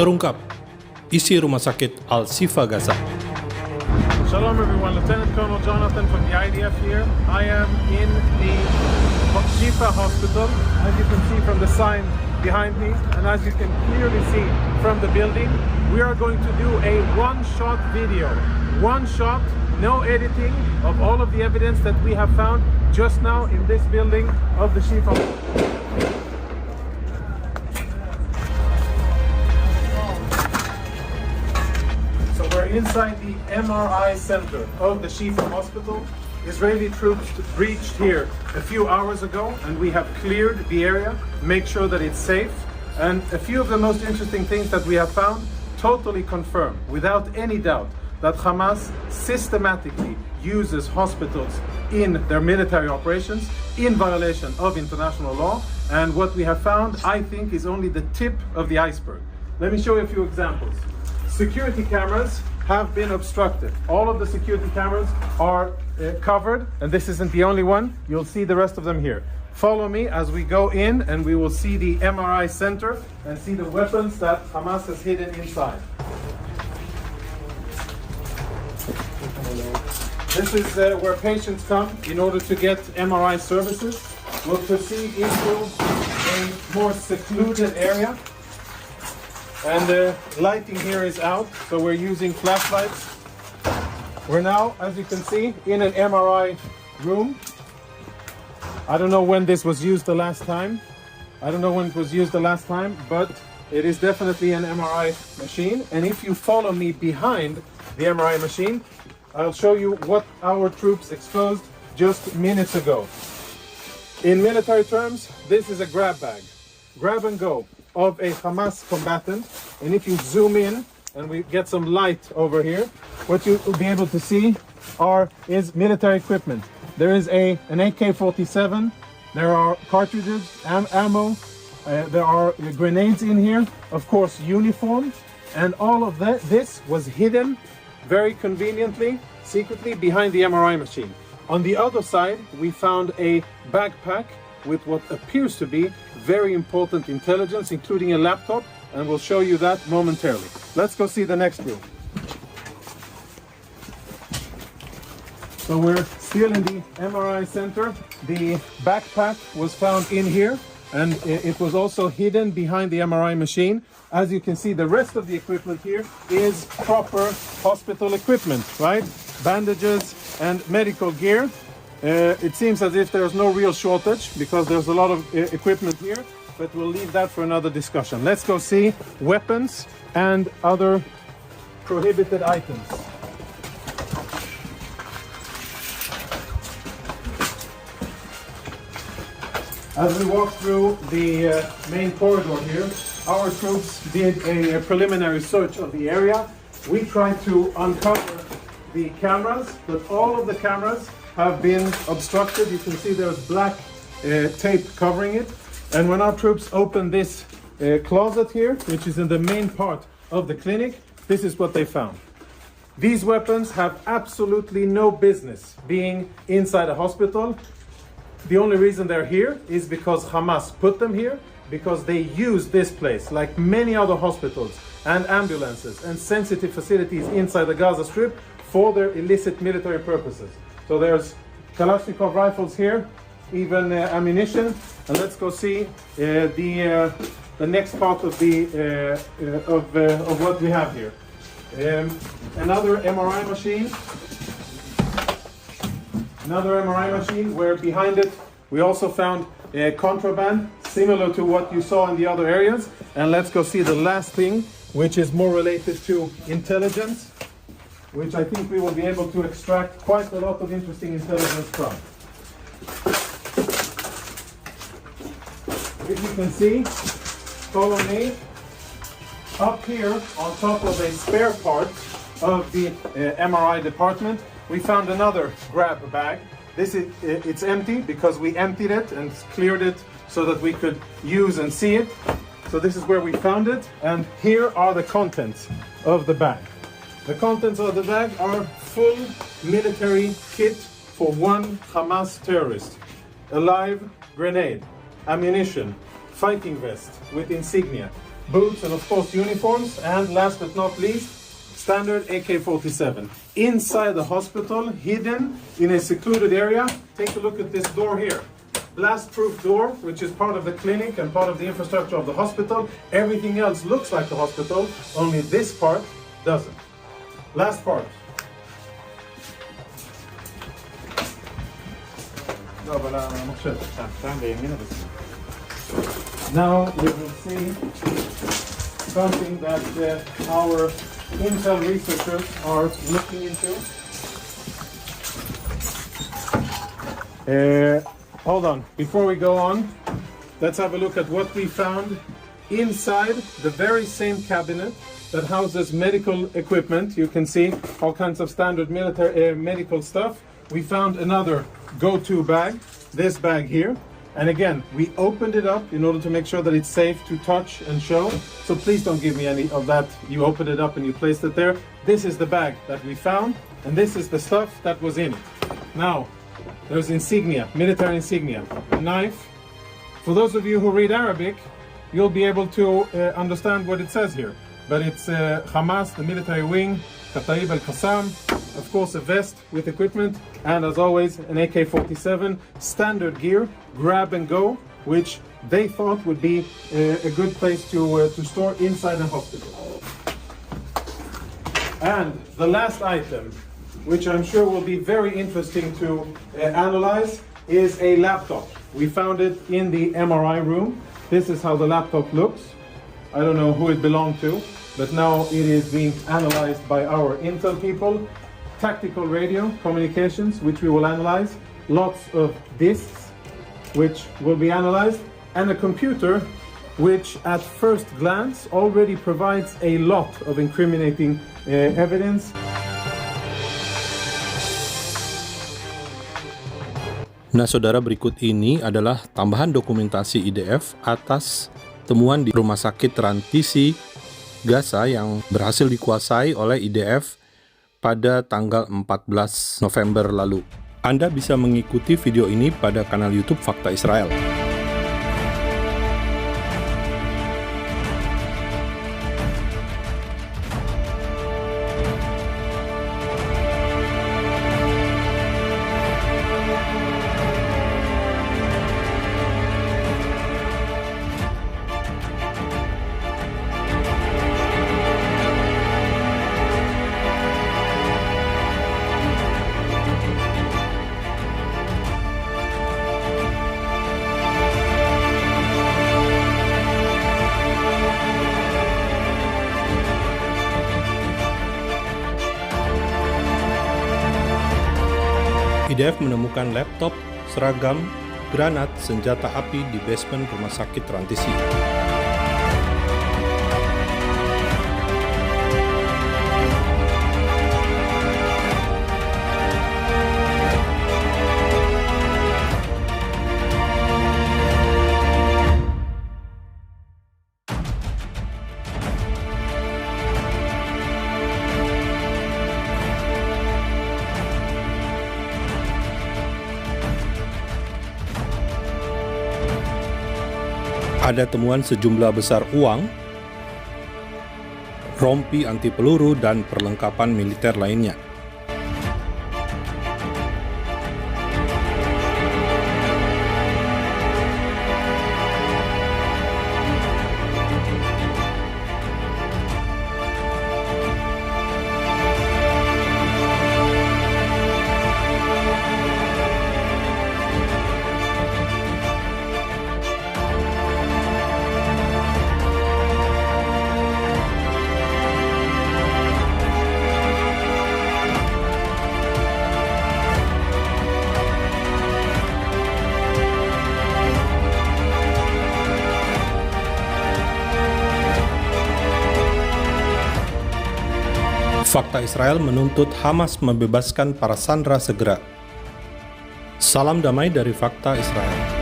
Terungkap, isi rumah sakit Al-Shifa Gaza. Shalom everyone, Lieutenant Colonel Jonathan from the IDF here. I am in the Shifa hospital, as you can see from the sign behind me, and as you can clearly see from the building. We are going to do a one-shot video. One shot, no editing, of all of the evidence that we have found just now in this building of the Shifa. So we're inside the MRI center of the Shifa hospital. Israeli troops reached here a few hours ago, and we have cleared the area, make sure that it's safe. And a few of the most interesting things that we have found totally confirm, without any doubt, that Hamas systematically uses hospitals in their military operations in violation of international law. And what we have found, I think, is only the tip of the iceberg. Let me show you a few examples. Security cameras have been obstructed. All of the security cameras are covered, and this isn't the only one. You'll see the rest of them here. Follow me as we go in, and we will see the MRI center and see the weapons that Hamas has hidden inside. This is where patients come in order to get MRI services. We'll proceed into a more secluded area. And the lighting here is out, so we're using flashlights. We're now, as you can see, in an MRI room. I don't know when this was used the last time. But it is definitely an MRI machine. And if you follow me behind the MRI machine, I'll show you what our troops exposed just minutes ago. In military terms, this is a grab bag. Grab and go of a Hamas combatant. And if you zoom in and we get some light over here, what you will be able to see is military equipment. There is an AK-47, there are cartridges, ammo, there are grenades in here, of course uniform, and all of this was hidden very conveniently, secretly behind the MRI machine. On the other side, we found a backpack with what appears to be very important intelligence, including a laptop, and we'll show you that momentarily. Let's go see the next room. So we're still in the MRI center. The backpack was found in here, and it was also hidden behind the MRI machine. As you can see, the rest of the equipment here is proper hospital equipment, right? Bandages and medical gear. It seems as if there's no real shortage because there's a lot of equipment here, but we'll leave that for another discussion. Let's go see weapons and other prohibited items. As we walk through the main corridor here, our troops did a preliminary search of the area. We tried to uncover the cameras, but all of the cameras have been obstructed. You can see there's black tape covering it. And when our troops opened this closet here, which is in the main part of the clinic, this is what they found. These weapons have absolutely no business being inside a hospital. The only reason they're here is because Hamas put them here, because they use this place, like many other hospitals and ambulances and sensitive facilities inside the Gaza Strip, for their illicit military purposes. So there's Kalashnikov rifles here, even ammunition. And let's go see the next part of what we have here. Another MRI machine. Another MRI machine where behind it we also found contraband similar to what you saw in the other areas. And let's go see the last thing, which is more related to intelligence, which I think we will be able to extract quite a lot of interesting intelligence from. If you can see, follow me, up here on top of a spare part of the MRI department, we found another grab bag. It's empty because we emptied it and cleared it so that we could use and see it. So this is where we found it, and here are the contents of the bag. The contents of the bag are full military kit for one Hamas terrorist. A live grenade, ammunition, fighting vest with insignia, boots, and of course uniforms. And last but not least, standard AK-47. Inside the hospital, hidden in a secluded area, take a look at this door here. Blast-proof door, which is part of the clinic and part of the infrastructure of the hospital. Everything else looks like the hospital, only this part doesn't. Last part. Now we will see something that our Intel researchers are looking into. Hold on, before we go on, let's have a look at what we found inside the very same cabinet that houses medical equipment. You can see all kinds of standard military medical stuff. We found another go-to bag, this bag here. And again, we opened it up in order to make sure that it's safe to touch and show. So please don't give me any of that. You opened it up and you placed it there. This is the bag that we found, and this is the stuff that was in it. Now, there's insignia, military insignia, a knife. For those of you who read Arabic, you'll be able to understand what it says here. But it's Hamas, the military wing, Kataib al-Qassam, of course a vest with equipment, and as always an AK-47, standard gear, grab and go, which they thought would be a good place to store inside a hospital. And the last item, which I'm sure will be very interesting to analyze, is a laptop. We found it in the MRI room. This is how the laptop looks. I don't know who it belonged to, but now it is being analyzed by our Intel people. Tactical radio communications, which we will analyze. Lots of disks, which will be analyzed. And a computer, which at first glance already provides a lot of incriminating evidence. Nah, saudara, berikut ini adalah tambahan dokumentasi IDF atas temuan di rumah sakit transisi Gaza yang berhasil dikuasai oleh IDF pada tanggal 14 November lalu. Anda bisa mengikuti video ini pada kanal YouTube Fakta Israel. IDF menemukan laptop, seragam, granat, senjata api di basement rumah sakit transisi. Ada temuan sejumlah besar uang, rompi anti peluru, dan perlengkapan militer lainnya. Fakta Israel menuntut Hamas membebaskan para sandera segera. Salam damai dari Fakta Israel.